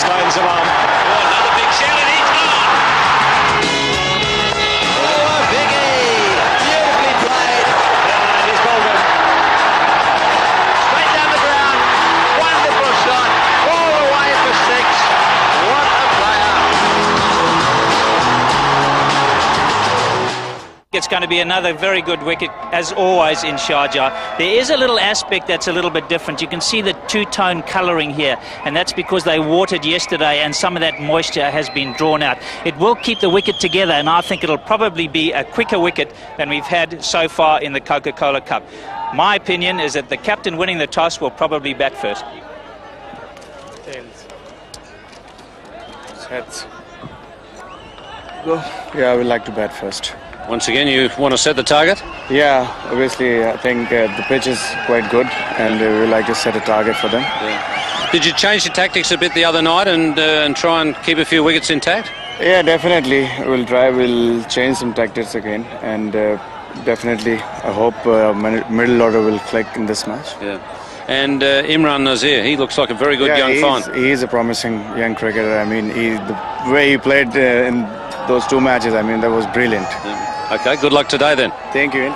Stones him on. Oh, another big shout and he's gone. Oh, Biggie! Beautifully played. And he's bowled it. Straight down the ground. Wonderful shot. All the way for 6. What a player. It's going to be another very good wicket, as always, in Sharjah. There is a little aspect that's a little bit different. You can see the two-tone colouring here, and that's because they watered yesterday and some of that moisture has been drawn out. It will keep the wicket together, and I think it'll probably be a quicker wicket than we've had so far in the Coca-Cola Cup. My opinion is that the captain winning the toss will probably bat first. Heads. Go. Yeah, I would like to bat first. Once again, you want to set the target? Yeah, obviously, I think the pitch is quite good, and we would like to set a target for them. Yeah. Did you change the tactics a bit the other night and try and keep a few wickets intact? Yeah, definitely. We'll change some tactics again, and definitely, I hope middle order will click in this match. Yeah. And Imran Nazir, he looks like a very good young find. He's a promising young cricketer. I mean, the way he played in those 2 matches, I mean, that was brilliant. Yeah. Okay, good luck today then. Thank you, Ian.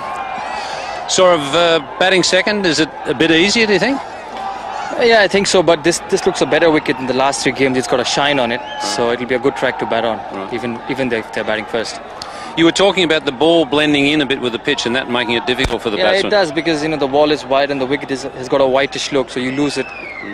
Sort of batting second, is it a bit easier, do you think? Yeah, I think so, but this looks a better wicket in the last 3 games. It's got a shine on it, so it'll be a good track to bat on, even if they're batting first. You were talking about the ball blending in a bit with the pitch and that making it difficult for the batsman. Yeah, it does, because the ball is wide and the wicket has got a whitish look, so you lose it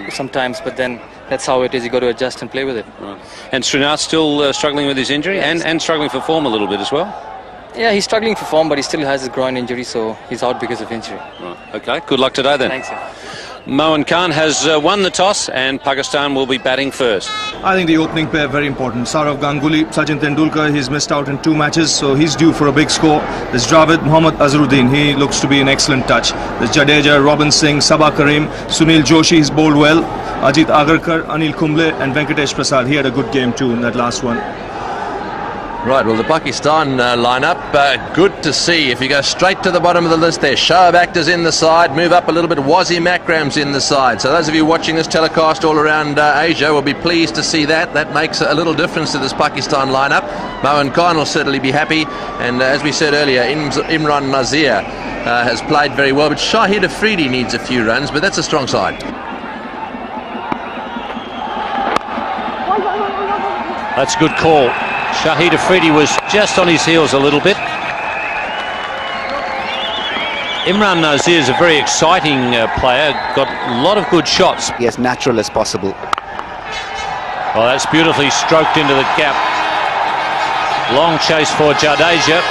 sometimes, but then that's how it is. You got to adjust and play with it. Right. And Srinath still struggling with his injury, yes, and struggling for form a little bit as well? Yeah, he's struggling for form, but he still has his groin injury, so he's out because of injury. Right. Okay, good luck today then. Thanks, yeah. Mohan Khan has won the toss, and Pakistan will be batting first. I think the opening pair very important. Saurav Ganguly, Sachin Tendulkar, he's missed out in 2 matches, so he's due for a big score. There's Dravid, Mohammad Azharuddin, he looks to be an excellent touch. There's Jadeja, Robin Singh, Sabah Karim, Sunil Joshi, he's bowled well. Ajit Agarkar, Anil Kumble and Venkatesh Prasad, he had a good game too in that last one. Right, well, the Pakistan lineup, good to see. If you go straight to the bottom of the list there, Shoaib Akhtar's in the side, move up a little bit, Wasim Akram's in the side. So those of you watching this telecast all around Asia will be pleased to see that. That makes a little difference to this Pakistan lineup. Mohan Khan will certainly be happy. And as we said earlier, Imran Nazir has played very well, but Shahid Afridi needs a few runs, but that's a strong side. That's a good call. Shahid Afridi was just on his heels a little bit. Imran Nazir is a very exciting player, got a lot of good shots. Be as natural as possible. Well, that's beautifully stroked into the gap. Long chase for Jadeja.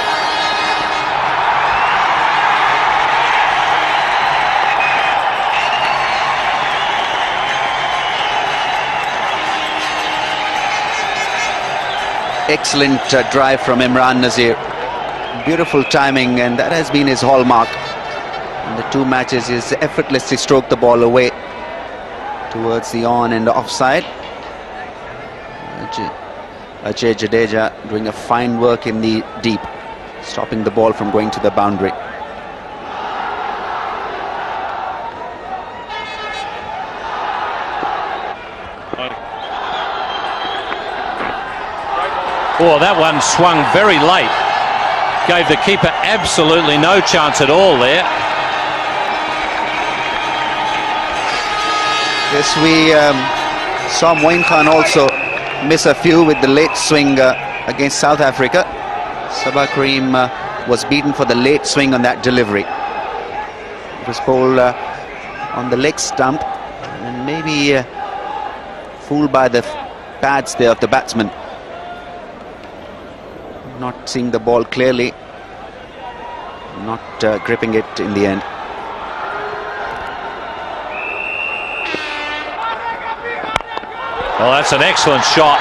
Excellent drive from Imran Nazir. Beautiful timing, and that has been his hallmark. In the 2 matches, he's effortlessly stroked the ball away towards the on and offside. Ajay Jadeja doing a fine work in the deep, stopping the ball from going to the boundary. Oh, that one swung very late. Gave the keeper absolutely no chance at all there. Yes, we saw Moin Khan also miss a few with the late swing against South Africa. Sabah Karim was beaten for the late swing on that delivery. It was bowled on the leg stump and maybe fooled by the pads there of the batsman. Not seeing the ball clearly, not gripping it in the end. Well, that's an excellent shot.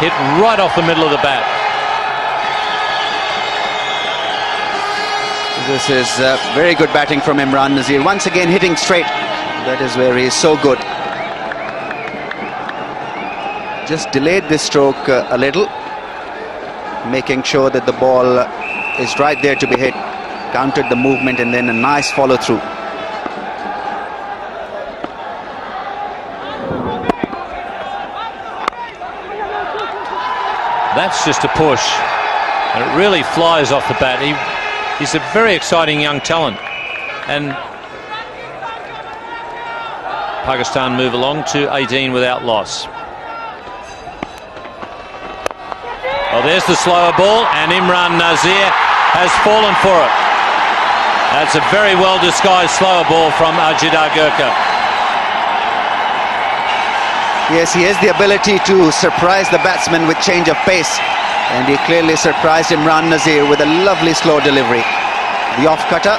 Hit right off the middle of the bat. This is very good batting from Imran Nazir. Once again hitting straight. That is where he is so good. Just delayed this stroke a little, making sure that the ball is right there to be hit. Countered the movement and then a nice follow through. That's just a push. And it really flies off the bat. He's a very exciting young talent. And Pakistan move along to 18 without loss. Well, there's the slower ball, and Imran Nazir has fallen for it. That's a very well disguised slower ball from Jidar Gurkha. Yes, he has the ability to surprise the batsman with change of pace, and he clearly surprised Imran Nazir with a lovely slow delivery. The off-cutter.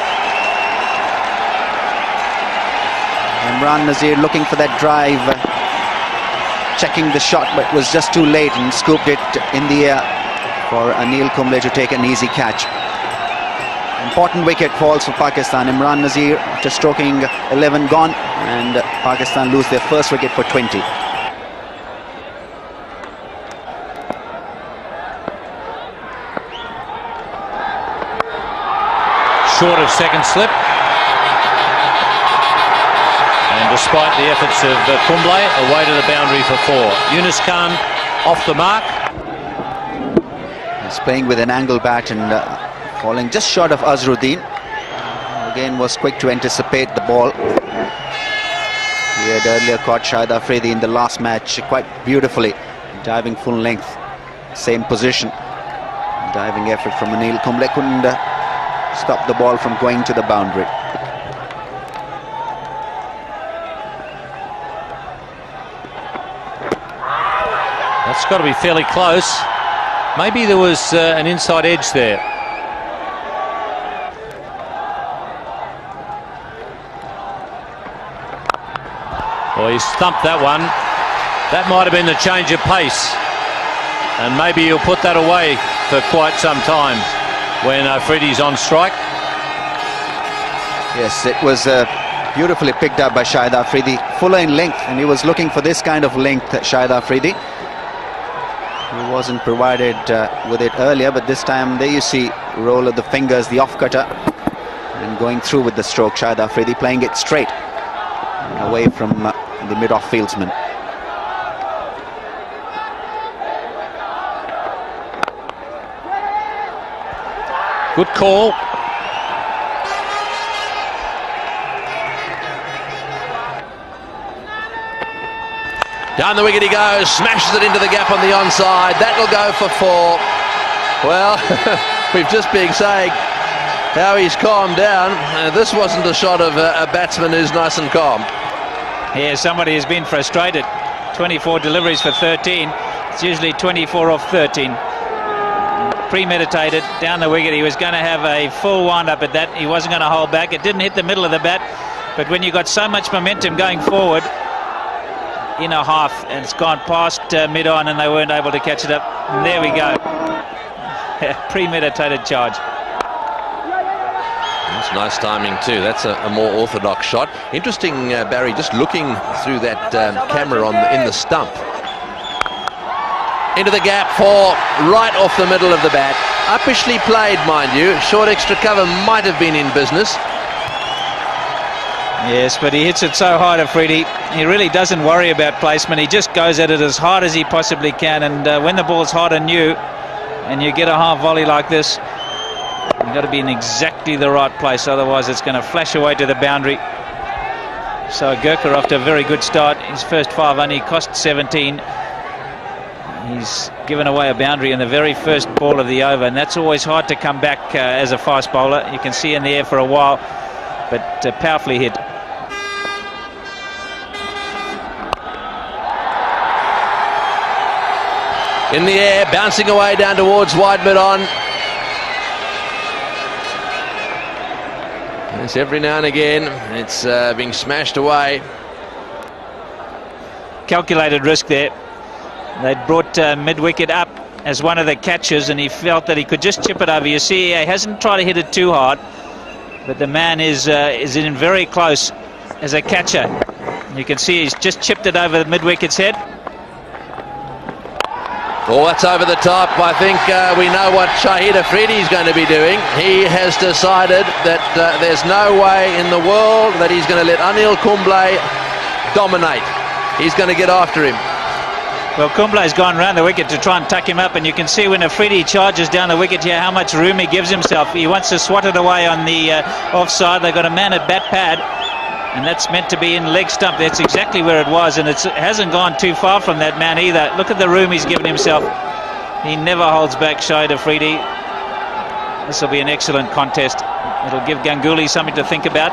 Imran Nazir looking for that drive, checking the shot, but was just too late and scooped it in the air for Anil Kumble to take an easy catch. Important wicket falls for Pakistan. Imran Nazir, after stroking 11, gone, and Pakistan lose their first wicket for 20. Short of second slip. And despite the efforts of Kumble, away to the boundary for 4. Yunus Khan off the mark. He's playing with an angle bat and falling just short of Azharuddin. Again was quick to anticipate the ball. He had earlier caught Shahid Afridi in the last match quite beautifully, diving full length, same position. Diving effort from Anil Kumble couldn't stop the ball from going to the boundary. That's got to be fairly close. Maybe there was an inside edge there. Well, he stumped that one. That might have been the change of pace. And maybe he'll put that away for quite some time when Afridi's on strike. Yes, it was beautifully picked up by Shahid Afridi. Fuller in length, and he was looking for this kind of length, Shahid Afridi. He wasn't provided with it earlier, but this time there you see roll of the fingers, the off-cutter, and going through with the stroke. Shahid Afridi playing it straight and away from the mid-off fieldsman. Good call. Down the wicket he goes, smashes it into the gap on the onside. That'll go for 4. Well, we've just been saying how he's calmed down. This wasn't a shot of a batsman who's nice and calm. Yeah, somebody has been frustrated. 24 deliveries for 13. It's usually 24 off 13. Premeditated, down the wicket. He was going to have a full wind-up at that. He wasn't going to hold back. It didn't hit the middle of the bat. But when you've got so much momentum going forward, in a half, and it's gone past mid-on and they weren't able to catch it up. And there we go. Premeditated charge. That's nice timing too. That's a more orthodox shot. Interesting, Barry, just looking through that camera in the stump. Into the gap for right off the middle of the bat. Uppishly played, mind you. Short extra cover might have been in business. Yes, but he hits it so hard, Afridi. He really doesn't worry about placement. He just goes at it as hard as he possibly can. And when the ball's hot on you, and you get a half volley like this, you've got to be in exactly the right place. Otherwise, it's going to flash away to the boundary. So Gurkha off to a very good start. His first 5 only cost 17. He's given away a boundary in the very first ball of the over, and that's always hard to come back as a fast bowler. You can see in the air for a while, but powerfully hit. In the air, bouncing away down towards wide mid-on. Yes, every now and again, it's being smashed away. Calculated risk there. They'd brought mid-wicket up as one of the catchers, and he felt that he could just chip it over. You see, he hasn't tried to hit it too hard, but the man is in very close as a catcher. You can see he's just chipped it over the mid-wicket's head. Oh, that's over the top. I think we know what Shahid Afridi is going to be doing. He has decided that there's no way in the world that he's going to let Anil Kumble dominate. He's going to get after him. Well, Kumble's gone round the wicket to try and tuck him up, and you can see when Afridi charges down the wicket here how much room he gives himself. He wants to swat it away on the offside. They've got a man at bat pad, and that's meant to be in leg stump. That's exactly where it was, and it hasn't gone too far from that man either. Look at the room he's given himself. He never holds back, Shahid Afridi. This will be an excellent contest. It'll give Ganguly something to think about.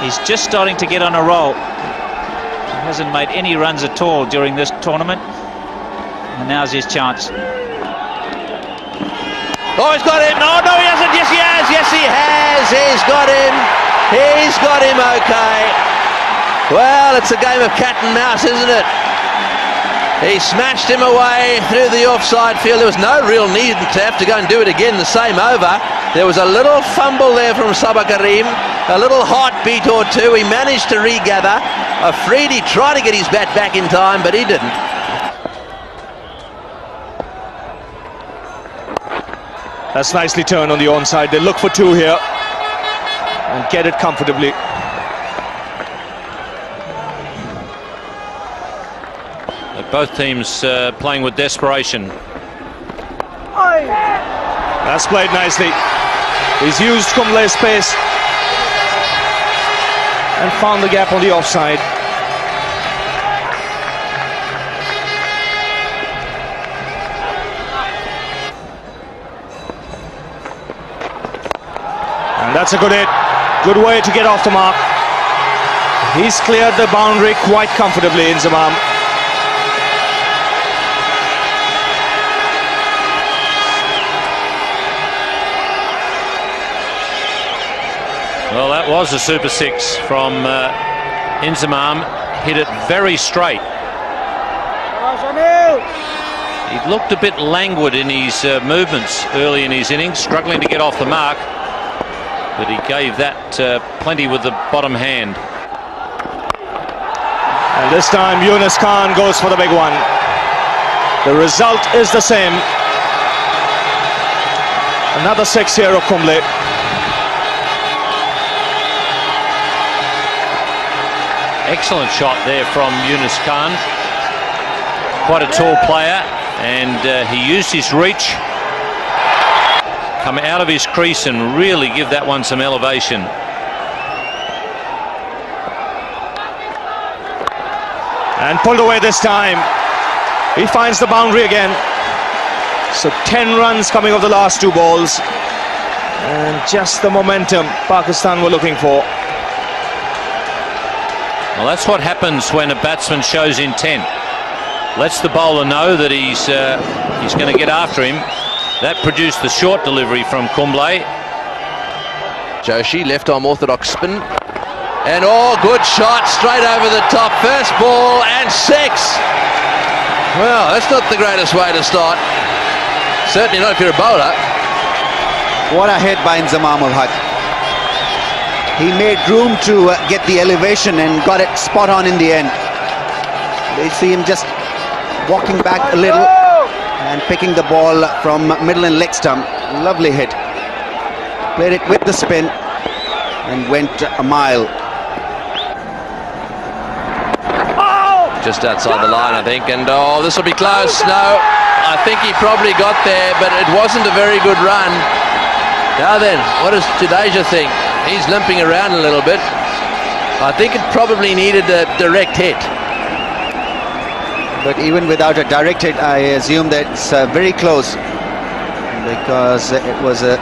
He's just starting to get on a roll. He hasn't made any runs at all during this tournament. And now's his chance. Oh, he's got him. No, he hasn't. Yes, he has. Yes, he has. He's got him. He's got him, okay. Well, it's a game of cat and mouse, isn't it? He smashed him away through the offside field. There was no real need to have to go and do it again the same over. There was a little fumble there from Sabah Karim, a little heartbeat or two. He managed to regather. Afridi tried to get his bat back in time, but he didn't. That's nicely turned on the onside. They look for two here and get it comfortably. Both teams playing with desperation. That's played nicely. He's used Kumble's pace and found the gap on the offside. And that's a good hit. Good way to get off the mark. He's cleared the boundary quite comfortably in Zamam. Well, that was a super six from Inzamam. Hit it very straight. He looked a bit languid in his movements early in his innings, struggling to get off the mark, but he gave that plenty with the bottom hand. And this time Yunus Khan goes for the big one. The result is the same. Another six here of Kumble. Excellent shot there from Yunus Khan. Quite a tall player, and he used his reach, come out of his crease and really give that one some elevation. And pulled away this time. He finds the boundary again. So 10 runs coming off the last two balls, and just the momentum Pakistan were looking for. Well, that's what happens when a batsman shows intent. Lets the bowler know that he's going to get after him. That produced the short delivery from Kumble. Joshi, left arm orthodox spin. And good shot straight over the top. First ball and six. Well, that's not the greatest way to start. Certainly not if you're a bowler. What a hit by Inzamam ul Haq. He made room to get the elevation and got it spot on in the end. They see him just walking back a little and picking the ball from middle and leg stump. Lovely hit. Played it with the spin and went a mile. Just outside the line, I think. And this will be close. No, I think he probably got there, but it wasn't a very good run. Now then, what does Jadeja think? He's limping around a little bit. I think it probably needed a direct hit. But even without a direct hit, I assume that it's very close, because it was a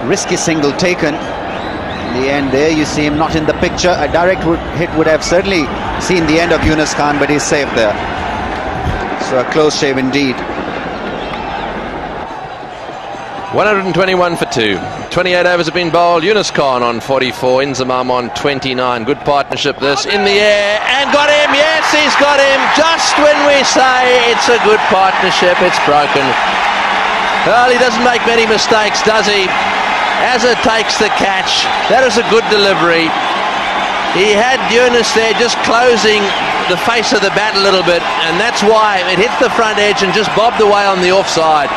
risky single taken. In the end there, you see him not in the picture. A direct hit would have certainly seen the end of Yunus Khan, but he's safe there. So a close shave indeed. 121 for 2. 28 overs have been bowled. Yunus Khan on 44, Inzamam on 29. Good partnership this, in the air, and got him. Yes, he's got him. Just when we say it's a good partnership, it's broken. Well, he doesn't make many mistakes, does he? Azza takes the catch. That is a good delivery. He had Yunus there just closing the face of the bat a little bit, and that's why it hit the front edge and just bobbed away on the offside.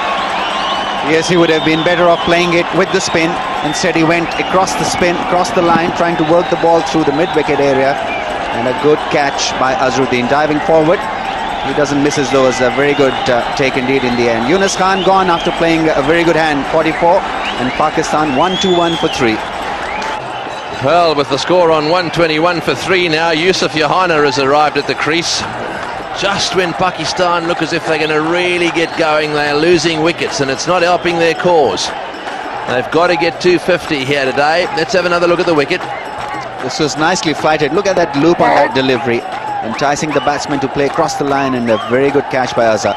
Yes, he would have been better off playing it with the spin. Instead, he went across the spin, across the line, trying to work the ball through the mid-wicket area. And a good catch by Azharuddin, diving forward. He doesn't miss his those. A very good take indeed in the end. Yunus Khan gone after playing a very good hand, 44, and Pakistan 1-2-1 for 3. Well, with the score on 121 for 3 now, Yusuf Yohana has arrived at the crease. Just when Pakistan look as if they're going to really get going, they're losing wickets, and it's not helping their cause. They've got to get 250 here today. Let's have another look at the wicket. This was nicely flighted. Look at that loop on that delivery, enticing the batsman to play across the line, and a very good catch by Azhar.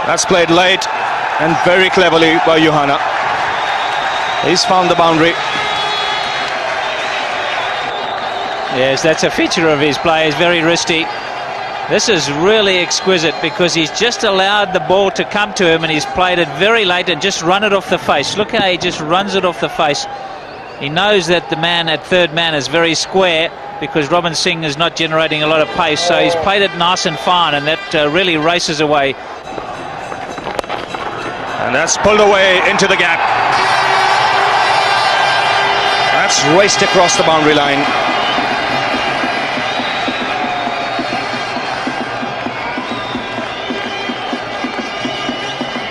That's played late and very cleverly by Yohana. He's found the boundary. Yes, that's a feature of his play. He's very wristy. This is really exquisite because he's just allowed the ball to come to him and he's played it very late and just run it off the face. Look how he just runs it off the face. He knows that the man at third man is very square because Robin Singh is not generating a lot of pace, so he's played it nice and fine, and that really races away. And that's pulled away into the gap. That's raced across the boundary line.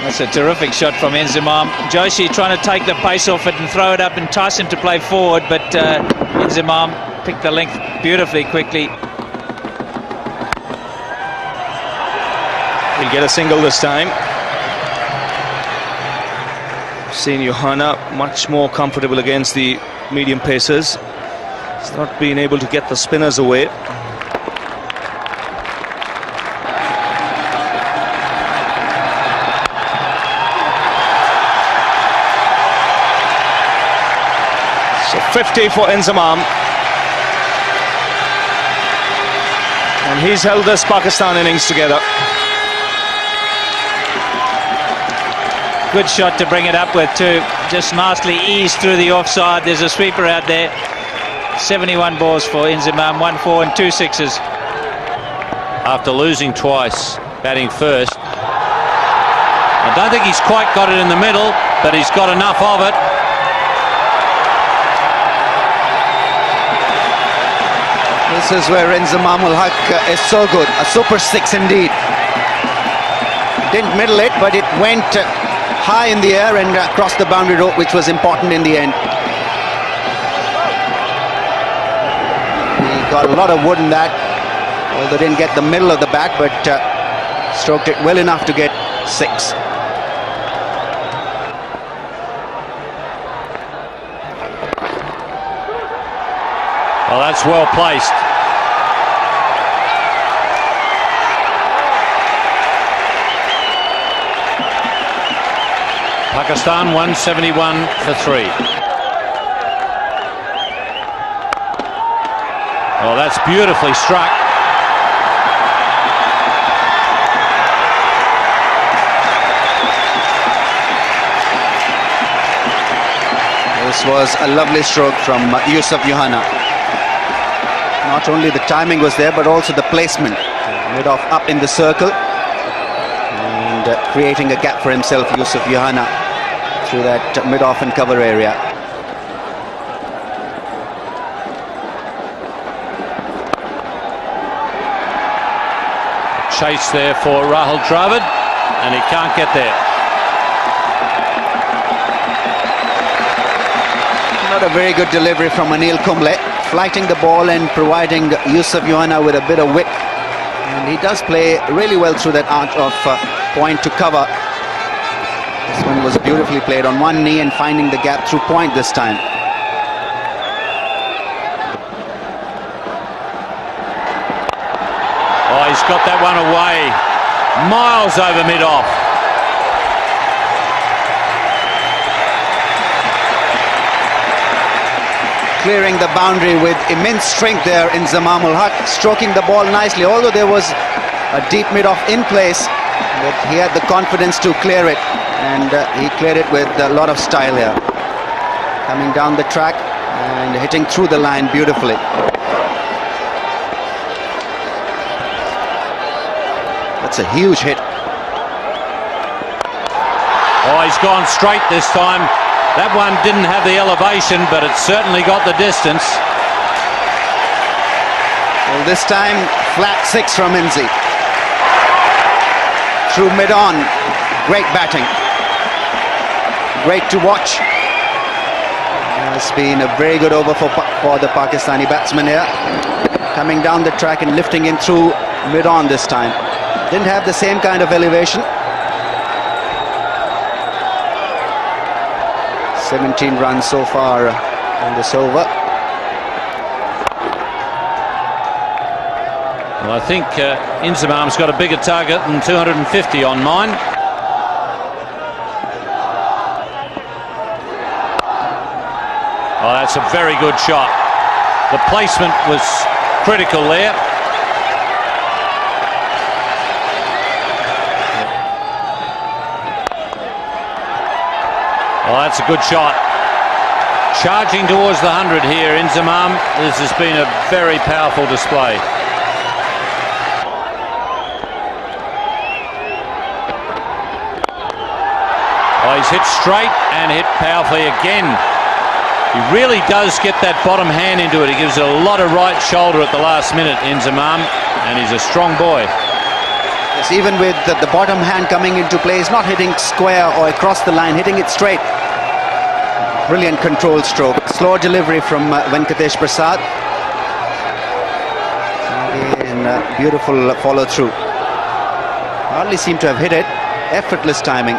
That's a terrific shot from Inzamam. Joshi trying to take the pace off it and throw it up and entice him to play forward, but Inzamam picked the length beautifully quickly. He'll get a single this time. Seen Yohana much more comfortable against the medium pacers. He's not been able to get the spinners away. So 50 for Inzamam. And he's held this Pakistan innings together. Good shot to bring it up with too. Just nicely eased through the offside. There's a sweeper out there. 71 balls for Inzamam, 1 4 and 2 6s. After losing twice, batting first. I don't think he's quite got it in the middle, but he's got enough of it. This is where Inzamam ul Haq is so good. A super 6 indeed. Didn't middle it, but it went high in the air and across the boundary rope, which was important in the end. He got a lot of wood in that, although didn't get the middle of the bat, but stroked it well enough to get 6. Well, that's well placed. Pakistan 171 for 3. Oh, that's beautifully struck. This was a lovely stroke from Yusuf Yohana. Not only the timing was there, but also the placement. Mid-off up in the circle and creating a gap for himself, Yusuf Yohana, through that mid-off and cover area. Chase there for Rahul Dravid, and he can't get there. Not a very good delivery from Anil Kumble, flighting the ball and providing Yusuf Yohana with a bit of width. And he does play really well through that arc of point to cover. This one was beautifully played on one knee and finding the gap through point this time. Oh, he's got that one away. Miles over mid-off. Clearing the boundary with immense strength there in Inzamam ul Haq, stroking the ball nicely, although there was a deep mid-off in place, but he had the confidence to clear it, and he cleared it with a lot of style here. Coming down the track and hitting through the line beautifully. That's a huge hit. Oh, he's gone straight this time. That one didn't have the elevation, but it certainly got the distance. this time, flat 6 from Inzi. Through mid-on, great batting. Great to watch. It's been a very good over for the Pakistani batsman here. Coming down the track and lifting in through mid-on this time. Didn't have the same kind of elevation. 17 runs so far in this over. Well, I think Inzamam's got a bigger target than 250 on mine. Oh, that's a very good shot. The placement was critical there. Oh, that's a good shot. Charging towards the 100 here, Inzamam. This has been a very powerful display. Oh, he's hit straight and hit powerfully again. He really does get that bottom hand into it. He gives it a lot of right shoulder at the last minute, Inzamam, and he's a strong boy. Yes, even with the bottom hand coming into play, he's not hitting square or across the line, hitting it straight. Brilliant control stroke. Slow delivery from Venkatesh Prasad. Again, beautiful follow through. Hardly seemed to have hit it. Effortless timing.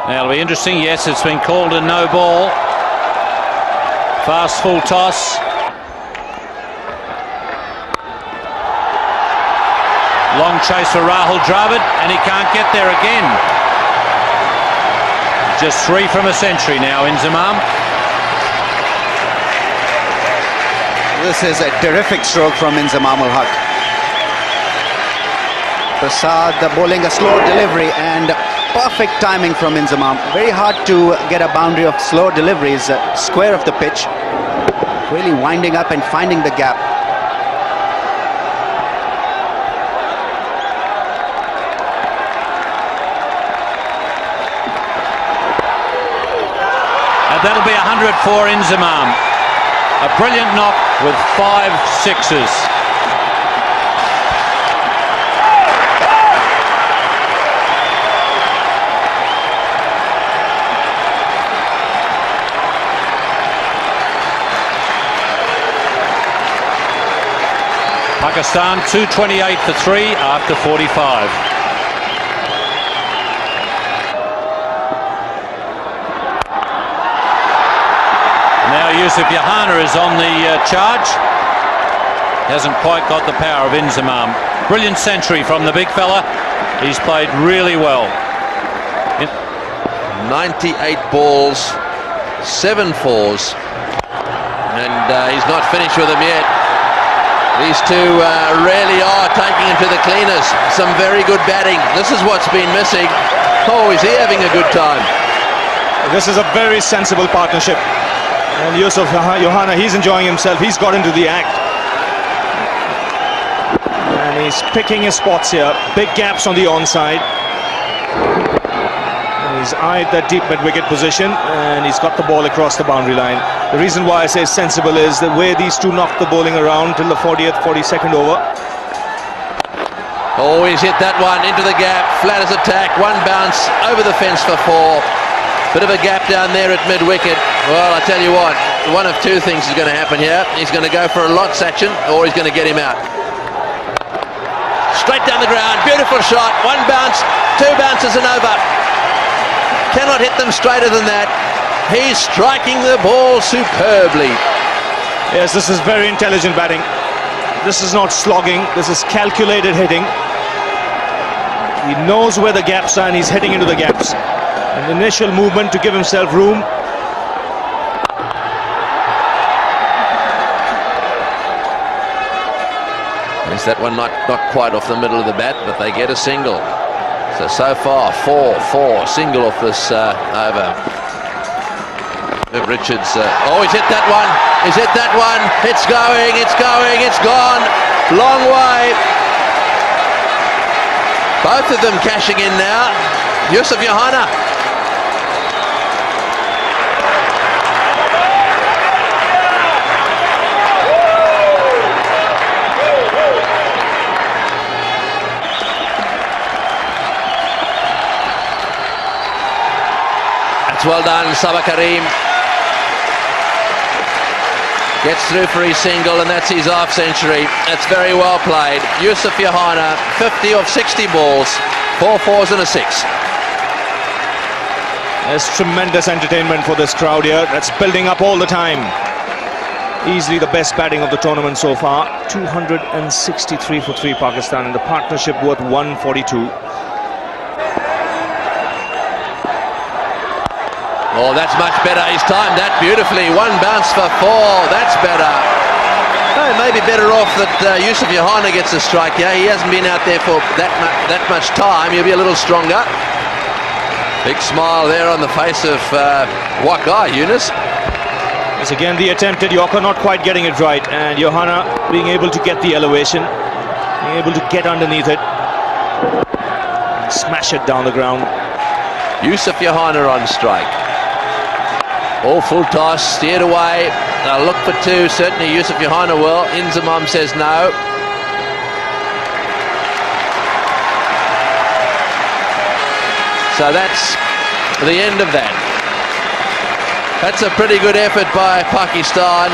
Now it'll be interesting. Yes, it's been called a no ball. Fast full toss. Long chase for Rahul Dravid, and he can't get there again. Just 3 from a century now, Inzamam. This is a terrific stroke from Inzamam ul Haq. Prasad bowling a slow delivery and perfect timing from Inzamam. Very hard to get a boundary of slow deliveries, square of the pitch. Really winding up and finding the gap. And that'll be 100 for Inzamam. A brilliant knock with 5 sixes. Pakistan 228 for 3 after 45. Now Yusuf Yohana is on the charge. Hasn't quite got the power of Inzamam. Brilliant century from the big fella. He's played really well. 98 balls, 7 fours, and he's not finished with them yet. These two really are taking him to the cleaners. Some very good batting. This is what's been missing. Oh, is he having a good time? This is a very sensible partnership. And Yusuf Yohana, he's enjoying himself. He's got into the act. And he's picking his spots here. Big gaps on the onside. And he's eyed that deep mid-wicket position. And he's got the ball across the boundary line. The reason why I say sensible is the way these two knocked the bowling around till the 40th, 42nd over. Oh, he's hit that one into the gap. Flat as a tack. One bounce over the fence for 4. Bit of a gap down there at mid-wicket. Well, I tell you what, one of two things is going to happen here. He's going to go for a lots action, or he's going to get him out. Straight down the ground. Beautiful shot. 1 bounce. 2 bounces and over. Cannot hit them straighter than that. He's striking the ball superbly. Yes, this is very intelligent batting. This is not slogging. This is calculated hitting. He knows where the gaps are and he's hitting into the gaps. An initial movement to give himself room. Is that one not quite off the middle of the bat, but they get a single. So far, 4-4, single off this over. Richards, oh, he's hit that one. He's hit that one. It's going, it's going, it's gone. Long way. Both of them cashing in now. Yusuf Johanna. That's well done, Sabah Karim. Gets through for his single, and that's his half century. That's very well played. Yusuf Johanna, 50 of 60 balls, 4 fours and a 6. There's tremendous entertainment for this crowd here. That's building up all the time. Easily the best batting of the tournament so far. 263 for 3 Pakistan, and the partnership worth 142. Oh, that's much better. He's timed that beautifully. 1 bounce for 4. That's better. Oh, maybe better off that Yusuf Johanna gets a strike. Yeah, he hasn't been out there for that much time. He'll be a little stronger. Big smile there on the face of Waqar Yunus. It's again the attempted Yorker, not quite getting it right, and Johanna being able to get the elevation, being able to get underneath it and smash it down the ground. Yusuf Johanna on strike. All full toss, steered away. They'll look for 2. Certainly Yusuf Johanna will. Inzamam says no. So that's the end of that. That's a pretty good effort by Pakistan.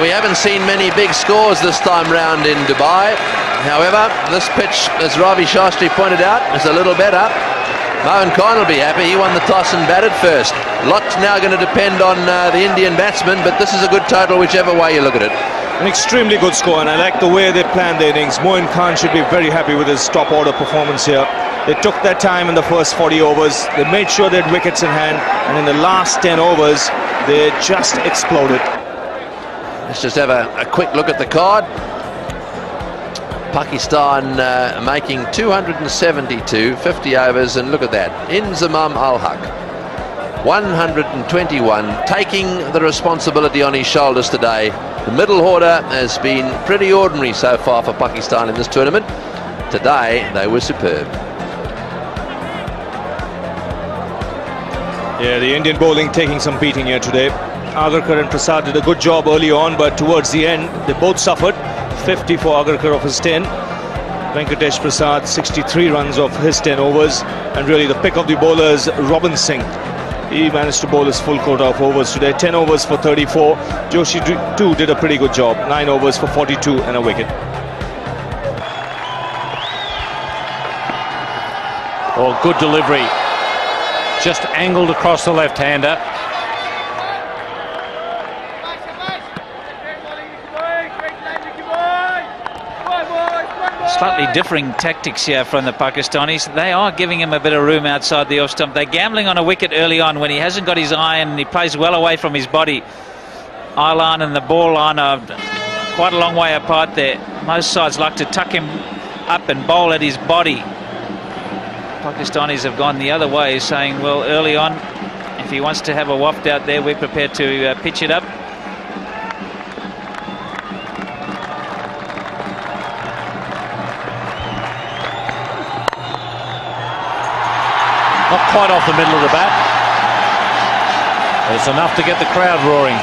We haven't seen many big scores this time round in Dubai. However, this pitch, as Ravi Shastri pointed out, is a little better. Mohan Khan will be happy. He won the toss and batted first. Lots now going to depend on the Indian batsmen, but this is a good total whichever way you look at it. An extremely good score, and I like the way they planned the innings. Mohan Khan should be very happy with his top order performance here. They took their time in the first 40 overs. They made sure they had wickets in hand, and in the last 10 overs, they just exploded. Let's just have a quick look at the card. Pakistan making 272, 50 overs, and look at that. Inzamam Al-Haq, 121, taking the responsibility on his shoulders today. The middle order has been pretty ordinary so far for Pakistan in this tournament. Today, they were superb. Yeah, the Indian bowling taking some beating here today. Agarkar and Prasad did a good job early on, but towards the end, they both suffered. 50 for Agarkar of his 10. Venkatesh Prasad, 63 runs of his 10 overs. And really the pick of the bowlers, Robin Singh. He managed to bowl his full quota of overs today. 10 overs for 34. Joshi too did a pretty good job. 9 overs for 42 and a wicket. Oh, good delivery. Just angled across the left-hander. Slightly differing tactics here from the Pakistanis. They are giving him a bit of room outside the off stump. They're gambling on a wicket early on when he hasn't got his iron and he plays well away from his body. Eye line and the ball line are quite a long way apart there. Most sides like to tuck him up and bowl at his body. Pakistanis have gone the other way, saying, well, early on, if he wants to have a waft out there, we're prepared to pitch it up. Not quite off the middle of the bat. It's enough to get the crowd roaring.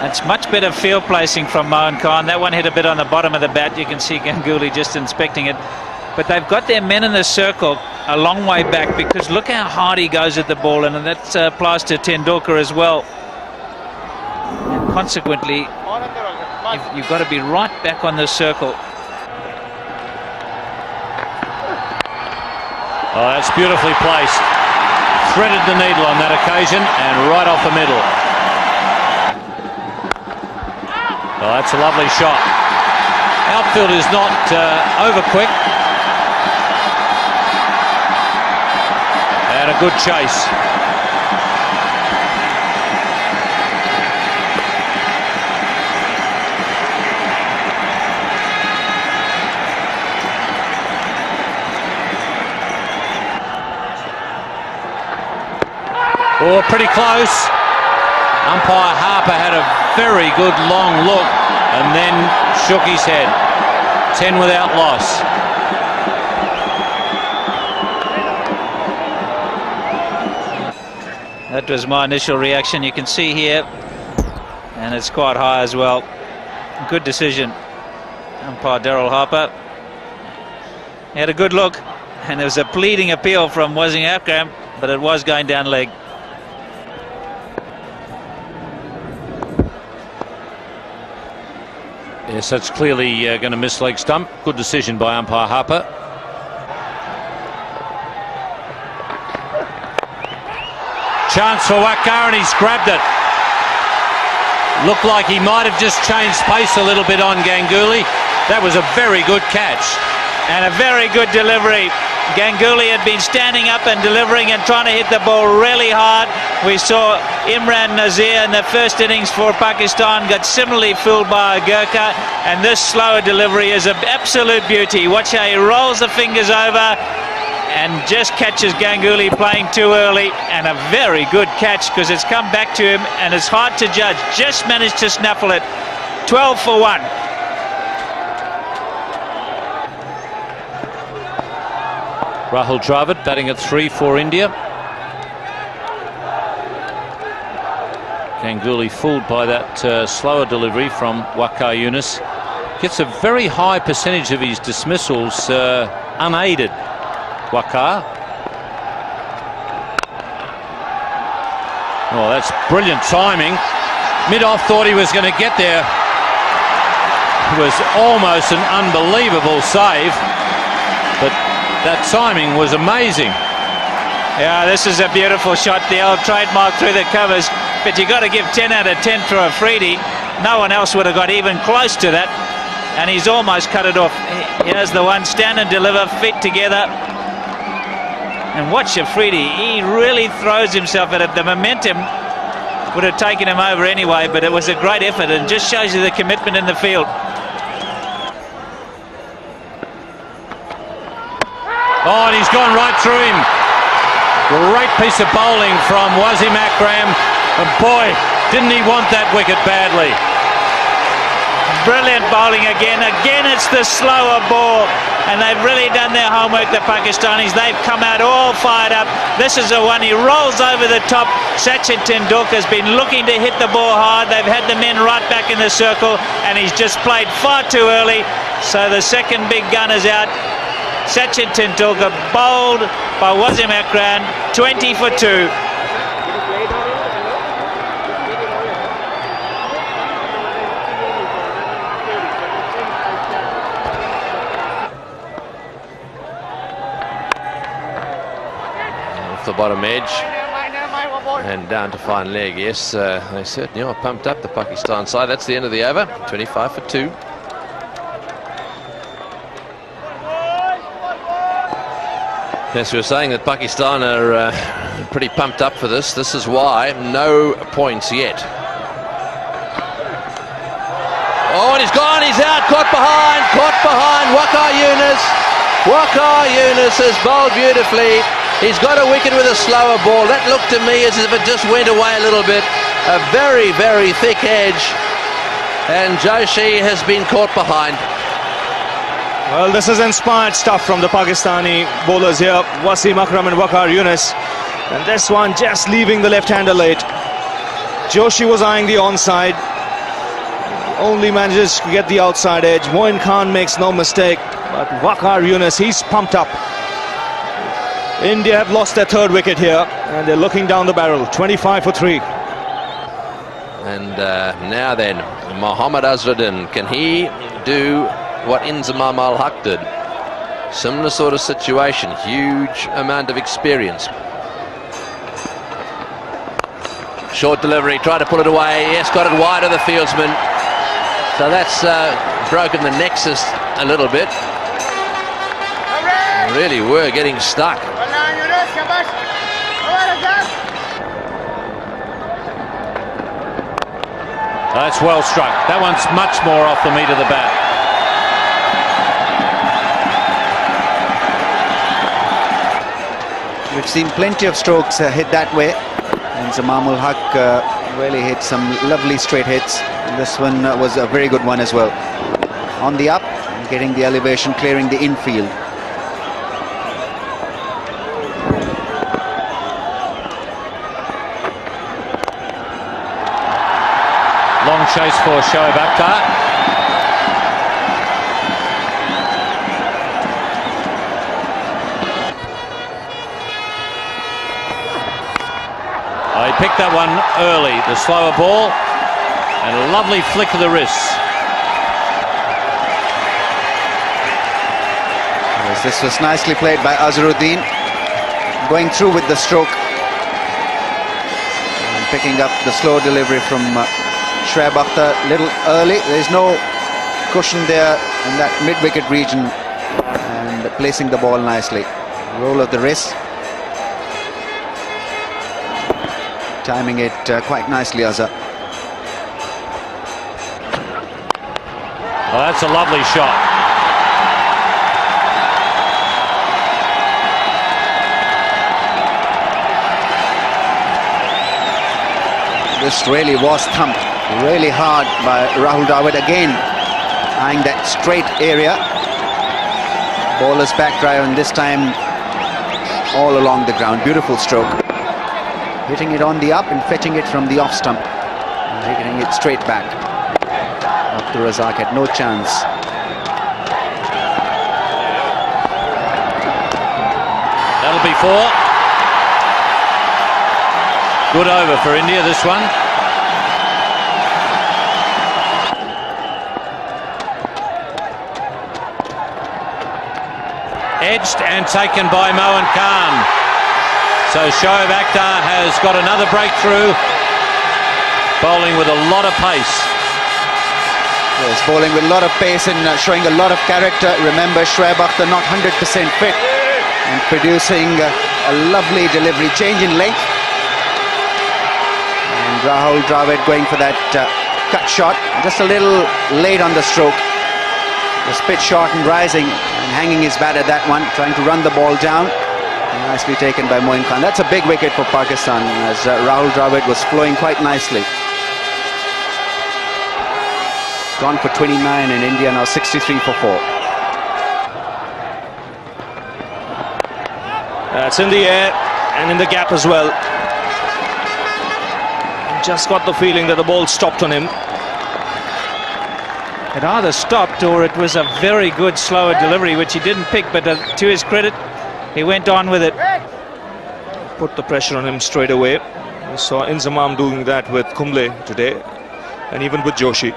That's much better field placing from Mohan Khan. That one hit a bit on the bottom of the bat. You can see Ganguly just inspecting it. But they've got their men in the circle a long way back, because look how hard he goes at the ball, and that applies to Tendulkar as well. And consequently, you've got to be right back on the circle. Oh, that's beautifully placed. Threaded the needle on that occasion and right off the middle. Oh, that's a lovely shot. Outfield is not over quick. And a good chase. Oh, pretty close. Umpire Harper had a very good long look and then shook his head. 10 without loss. That was my initial reaction. You can see here, and it's quite high as well. Good decision. Umpire Daryl Harper. He had a good look, and there was a pleading appeal from Wasim Akram, but it was going down leg. Yes, that's clearly going to miss leg stump. Good decision by umpire Harper. Chance for Waqar, and he's grabbed it. Looked like he might have just changed pace a little bit on Ganguly. That was a very good catch. And a very good delivery. Ganguly had been standing up and delivering and trying to hit the ball really hard. We saw Imran Nazir in the first innings for Pakistan got similarly fooled by a Gurkha, and this slower delivery is an absolute beauty. Watch how he rolls the fingers over and just catches Ganguly playing too early, and a very good catch because it's come back to him and it's hard to judge. Just managed to snaffle it. 12 for 1. Rahul Dravid batting at 3 for India. Ganguly fooled by that slower delivery from Waqar Younis. Gets a very high percentage of his dismissals unaided. Waqar. Oh, that's brilliant timing. Midoff thought he was going to get there. It was almost an unbelievable save, but that timing was amazing. Yeah, this is a beautiful shot, the old trademark through the covers, but you got to give 10 out of 10 for Afridi. No one else would have got even close to that, and he's almost cut it off. Here's the one, stand and deliver, feet together. And watch Afridi, he really throws himself at it. The momentum would have taken him over anyway, but it was a great effort and just shows you the commitment in the field. Oh, and he's gone right through him. Great piece of bowling from Wasim Akram. And boy, didn't he want that wicket badly. Brilliant bowling again. Again, it's the slower ball. And they've really done their homework, the Pakistanis. They've come out all fired up. This is the one, he rolls over the top. Sachin Tendulkar's been looking to hit the ball hard. They've had the men right back in the circle, and he's just played far too early. So the second big gun is out. Sachin Tendulkar bowled by Wasim Akram, 20 for 2. Off the bottom edge and down to fine leg. Yes, they certainly are pumped up, the Pakistan side. That's the end of the over. 25 for 2. Yes, we were saying that Pakistan are pretty pumped up for this. This is why. No points yet. Oh, and he's gone. He's out. Caught behind. Waqar Younis. Waqar Younis has bowled beautifully. He's got a wicket with a slower ball. That looked to me as if it just went away a little bit. A very, very thick edge. And Joshi has been caught behind. Well, this is inspired stuff from the Pakistani bowlers here, Wasim Akram and Waqar Younis. And this one just leaving the left-hander late. Joshi was eyeing the onside. Only manages to get the outside edge. Moin Khan makes no mistake. But Waqar Younis, he's pumped up. India have lost their third wicket here, and they're looking down the barrel. 25 for 3. And now then, Mohammad Azharuddin, can he do what Inzamam al-Haq did? Similar sort of situation, huge amount of experience. Short delivery, tried to pull it away. Yes, got it wide of the fieldsman. So that's broken the nexus a little bit. Really were getting stuck. That's well struck. That one's much more off the meat of the bat. We've seen plenty of strokes hit that way, and Inzamam al-Haq really hit some lovely straight hits. And this one was a very good one as well. On the up, getting the elevation, clearing the infield. Long chase for Shoaib Akhtar. He picked that one early, the slower ball, and a lovely flick of the wrists. Yes, this was nicely played by Azharuddin, going through with the stroke and picking up the slow delivery from Shoaib Akhtar a little early. There's no cushion there in that mid-wicket region, and placing the ball nicely. Roll of the wrist. Timing it quite nicely, Azhar. Oh, that's a lovely shot. This really was thumped really hard by Rahul Dravid again, eyeing that straight area. Bowler's back drive, and this time all along the ground. Beautiful stroke. Hitting it on the up and fetching it from the off stump. And hitting it straight back. Abdur Razak had no chance. That'll be 4. Good over for India, this one. Edged and taken by Mohan Khan. So Shoaib Akhtar has got another breakthrough, bowling with a lot of pace. Yes, bowling with a lot of pace and showing a lot of character. Remember, Shoaib Akhtar not 100% fit and producing a lovely delivery, change in length. And Rahul Dravid going for that cut shot, just a little late on the stroke. The spit short and rising and hanging his bat at that one, trying to run the ball down. Nicely taken by Moin Khan. That's a big wicket for Pakistan, as Rahul Dravid was flowing quite nicely. Gone for 29 and India now 63 for 4. It's in the air and in the gap as well. Just got the feeling that the ball stopped on him. It either stopped or it was a very good slower delivery, which he didn't pick, but to his credit, he went on with it. Put the pressure on him straight away. We saw Inzamam doing that with Kumble today, and even with Joshi.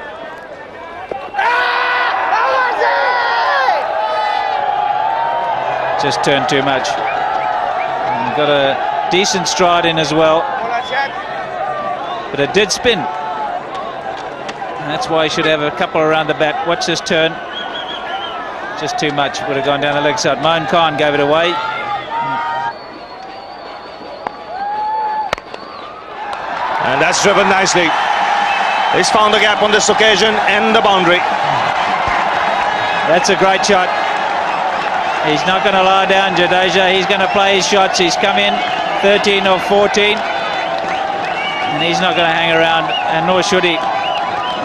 Just turned too much. And got a decent stride in as well. But it did spin. And that's why he should have a couple around the bat. Watch this turn. Just too much. Would have gone down the leg side. Mohan Khan gave it away. And that's driven nicely. He's found the gap on this occasion and the boundary. That's a great shot. He's not going to lie down, Jadeja. He's going to play his shots. He's come in 13 or 14. And he's not going to hang around, and nor should he.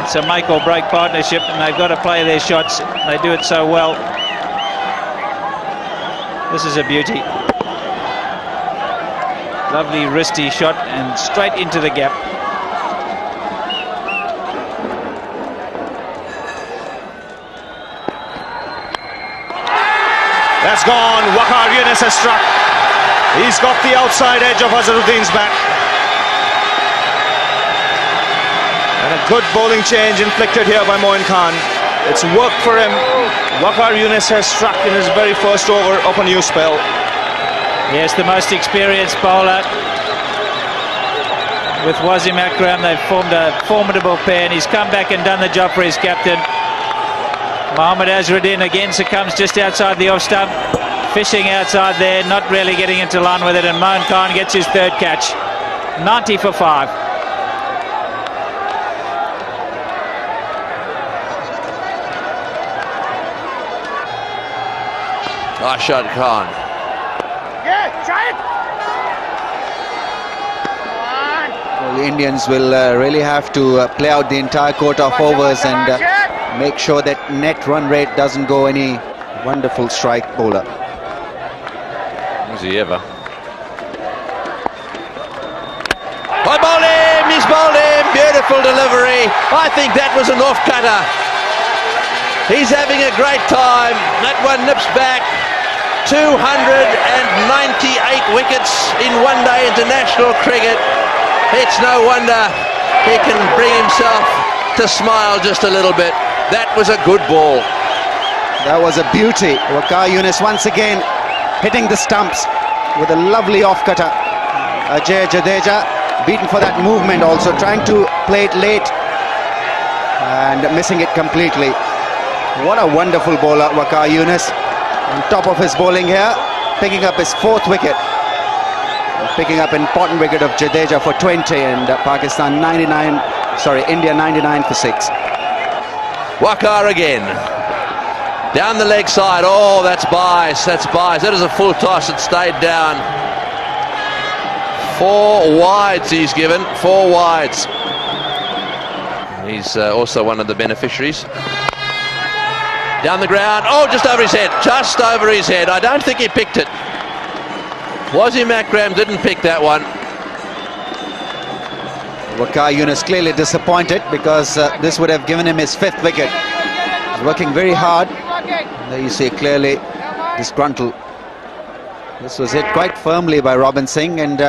It's a make or break partnership, and they've got to play their shots. They do it so well. This is a beauty. Lovely wristy shot and straight into the gap. That's gone. Waqar Younis has struck. He's got the outside edge of Azharuddin's bat. And a good bowling change inflicted here by Moin Khan. It's worked for him. Waqar Younis has struck in his very first over of a new spell. Yes, the most experienced bowler. With Wasim Akram, they've formed a formidable pair, and he's come back and done the job for his captain. Mohammad Azharuddin again succumbs just outside the off stump. Fishing outside there, not really getting into line with it, and Mohan Khan gets his third catch. 90 for 5. Arshad Khan. Well, the Indians will really have to play out the entire quota of overs and make sure that net run rate doesn't go any. Wonderful strike bowler. Was he ever? I bowled him, he's bowled him, beautiful delivery. I think that was an off-cutter. He's having a great time. That one nips back. 298 wickets in one-day international cricket. It's no wonder he can bring himself to smile just a little bit. That was a good ball. That was a beauty. Waqar Younis once again hitting the stumps with a lovely off-cutter. Ajay Jadeja beaten for that movement also, trying to play it late and missing it completely. What a wonderful bowler, Waqar Younis. On top of his bowling here, picking up his 4th wicket. Picking up an important wicket of Jadeja for 20 and India 99 for 6. Waqar again. Down the leg side. Oh, that's bias. That's bias. That is a full toss. It stayed down. 4 wides he's given. 4 wides. He's also one of the beneficiaries. Down the ground. Oh, just over his head. Just over his head. I don't think he picked it. Wasim Akram didn't pick that one. Waqar Younis clearly disappointed because this would have given him his 5th wicket. He's working very hard. There you see clearly disgruntled. This was hit quite firmly by Robin Singh, and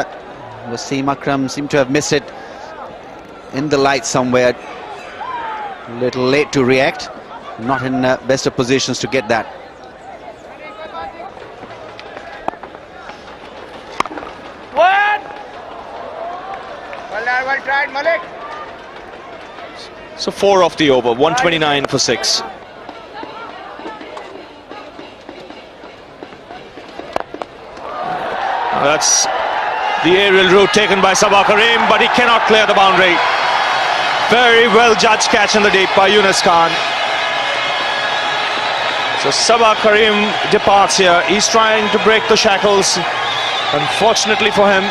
Wasim Akram seemed to have missed it in the light somewhere. A little late to react. Not in best of positions to get that. Well tried, Malik. So 4 off the over, 129 for 6. That's the aerial route taken by Sabah Karim, but he cannot clear the boundary. Very well judged catch in the deep by Younis Khan. So Sabah Karim departs here. He's trying to break the shackles. Unfortunately for him,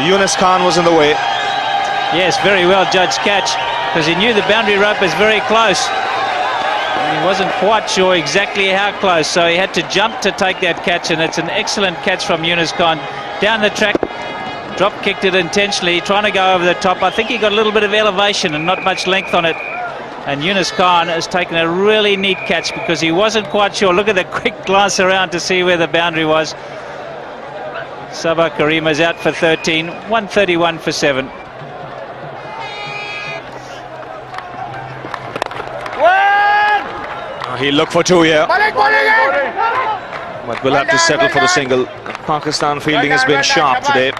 Younis Khan was in the way. Yes, very well judged catch, because he knew the boundary rope was very close. And he wasn't quite sure exactly how close, so he had to jump to take that catch, and it's an excellent catch from Younis Khan. Down the track, drop kicked it intentionally, trying to go over the top. I think he got a little bit of elevation and not much length on it. And Younis Khan has taken a really neat catch because he wasn't quite sure. Look at the quick glance around to see where the boundary was. Sabah Karim is out for 13, 131 for 7. He'll look for 2 here, but we'll have to settle for the single. Pakistan fielding has been sharp today.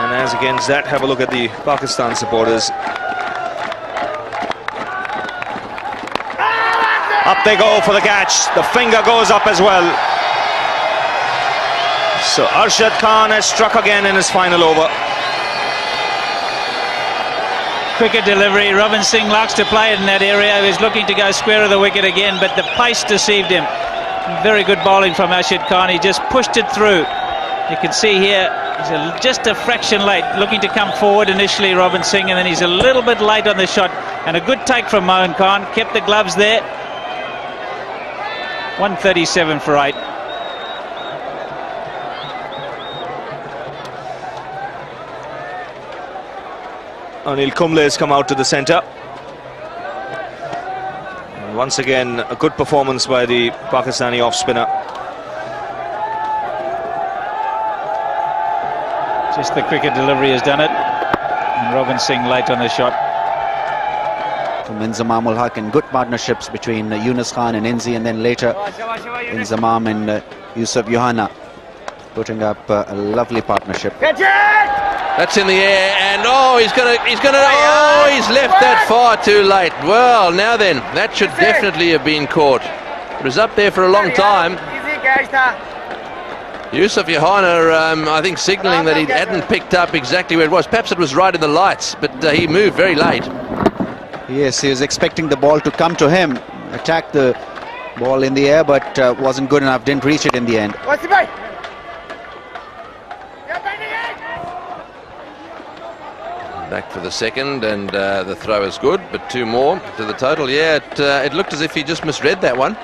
And as against that, have a look at the Pakistan supporters. Up they go for the catch. The finger goes up as well. So Arshad Khan has struck again in his final over. Cricket delivery. Robin Singh likes to play it in that area. He was looking to go square of the wicket again, but the pace deceived him. Very good bowling from Arshad Khan. He just pushed it through. You can see here, he's just a fraction late, looking to come forward initially, Robin Singh, and then he's a little bit late on the shot. And a good take from Mohan Khan. Kept the gloves there. 137 for 8. Anil Kumble has come out to the centre. And once again, a good performance by the Pakistani off-spinner. Just the cricket delivery has done it. And Robin Singh late on the shot. From Inzamam ul Haq, and good partnerships between Younis Khan and Inzi, and then later Inzamam and Yusuf Yohana putting up a lovely partnership. That's in the air, and oh, he's left that far too late. Well, now then, that should definitely have been caught. It was up there for a long time. Yusuf Yohana, I think, signalling that he hadn't picked up exactly where it was. Perhaps it was right in the lights, but he moved very late. Yes, he was expecting the ball to come to him, attack the ball in the air, but wasn't good enough, didn't reach it in the end. Back for the second, and the throw is good, but 2 more to the total. Yeah, it looked as if he just misread that one.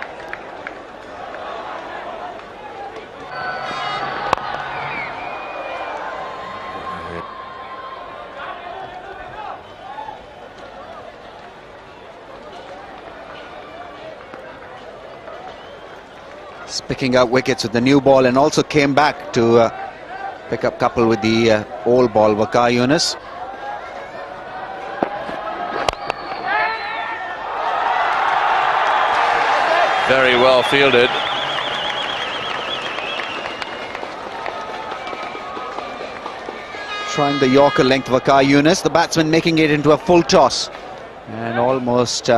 He's picking up wickets with the new ball and also came back to pick up couple with the old ball, Waqar Younis. Very well fielded. Trying the Yorker length, Waqar Younis, the batsman making it into a full toss. And almost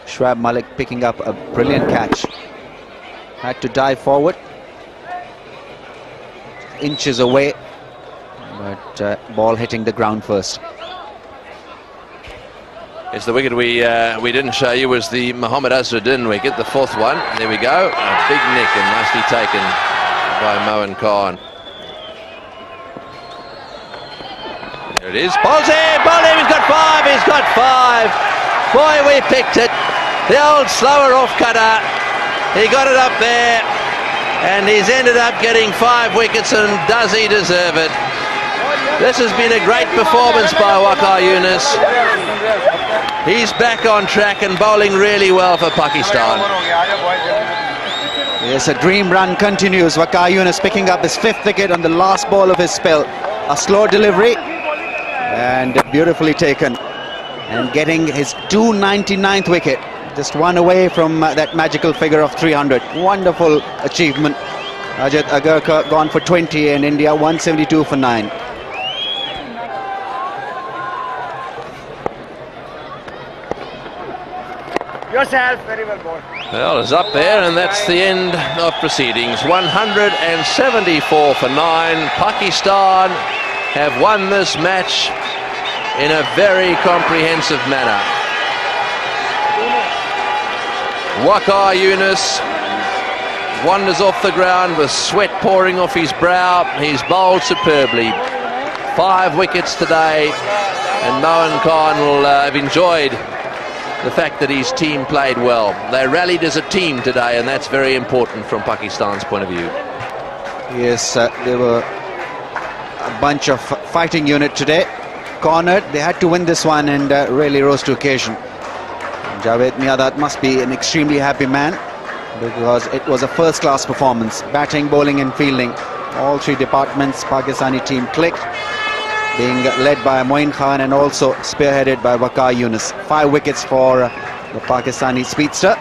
Shoaib Malik picking up a brilliant catch. Had to dive forward. Inches away, but ball hitting the ground first. It's the wicket we didn't show you was the Mohammad Azharuddin wicket, the 4th one. There we go. A big nick and nicely taken by Moeen Khan. There it is. Bowls him! He's got 5! He's got 5! Boy, we picked it. The old slower off cutter. He got it up there, and he's ended up getting 5 wickets, and does he deserve it? This has been a great performance by Waqar Younis. He's back on track and bowling really well for Pakistan. Yes, a dream run continues. Waqar Younis picking up his 5th wicket on the last ball of his spell. A slow delivery and beautifully taken, and getting his 299th wicket. Just 1 away from that magical figure of 300. Wonderful achievement. Ajit Agarkar gone for 20 and India 172 for 9. Yourself, very well bowled. Well, it's up there, and that's the end of proceedings. 174 for 9. Pakistan have won this match in a very comprehensive manner. Waqar Younis wanders off the ground with sweat pouring off his brow. He's bowled superbly. 5 wickets today, and Moeen Khan will have enjoyed the fact that his team played well. They rallied as a team today, and that's very important from Pakistan's point of view. Yes, they were a bunch of fighting unit today. Cornered, they had to win this one and really rose to occasion. Javed Miadat must be an extremely happy man, because it was a first-class performance. Batting, bowling and fielding, all 3 departments, Pakistani team clicked, being led by Moeen Khan and also spearheaded by Waqar Younis. 5 wickets for the Pakistani speedster,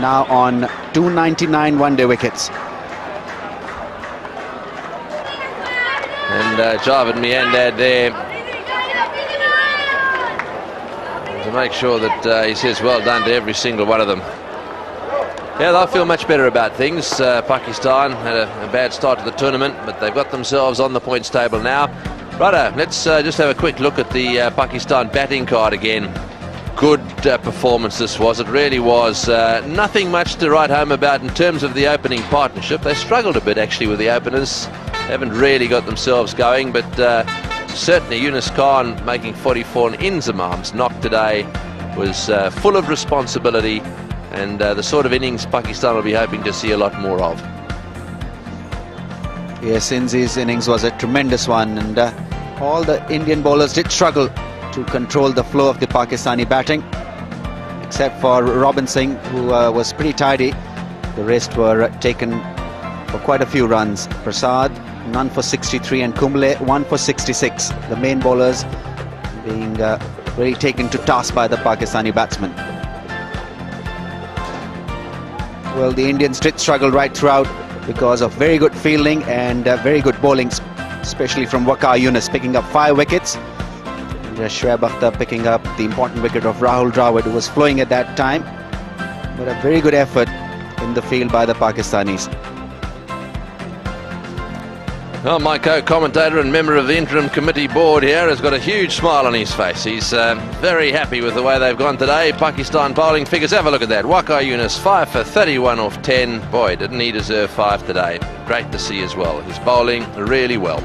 now on 299 one-day wickets. And Javed Miandad there to make sure that he says well done to every single one of them. Yeah, they'll feel much better about things. Pakistan had a bad start to the tournament, but they've got themselves on the points table now. Righto, let's just have a quick look at the Pakistan batting card again. Good performance this was. It really was. Nothing much to write home about in terms of the opening partnership. They struggled a bit actually with the openers. Haven't really got themselves going, but certainly Younis Khan making 44 and Inzamam's knock today was full of responsibility, and the sort of innings Pakistan will be hoping to see a lot more of. Yes, Inzi's innings was a tremendous one, and all the Indian bowlers did struggle to control the flow of the Pakistani batting, except for Robin Singh, who was pretty tidy. The rest were taken for quite a few runs. Prasad, none for 63, and Kumble, 1 for 66. The main bowlers being really taken to task by the Pakistani batsmen. Well, the Indians did struggle right throughout because of very good fielding and very good bowling, especially from Waqar Younis, picking up 5 wickets. Shoaib Akhtar picking up the important wicket of Rahul Dravid, who was flowing at that time. But a very good effort in the field by the Pakistanis. Well, my co-commentator and member of the interim committee board here has got a huge smile on his face. He's very happy with the way they've gone today. Pakistan bowling figures, have a look at that. Waqar Younis 5 for 31 off 10. Boy, didn't he deserve 5 today. Great to see as well. He's bowling really well.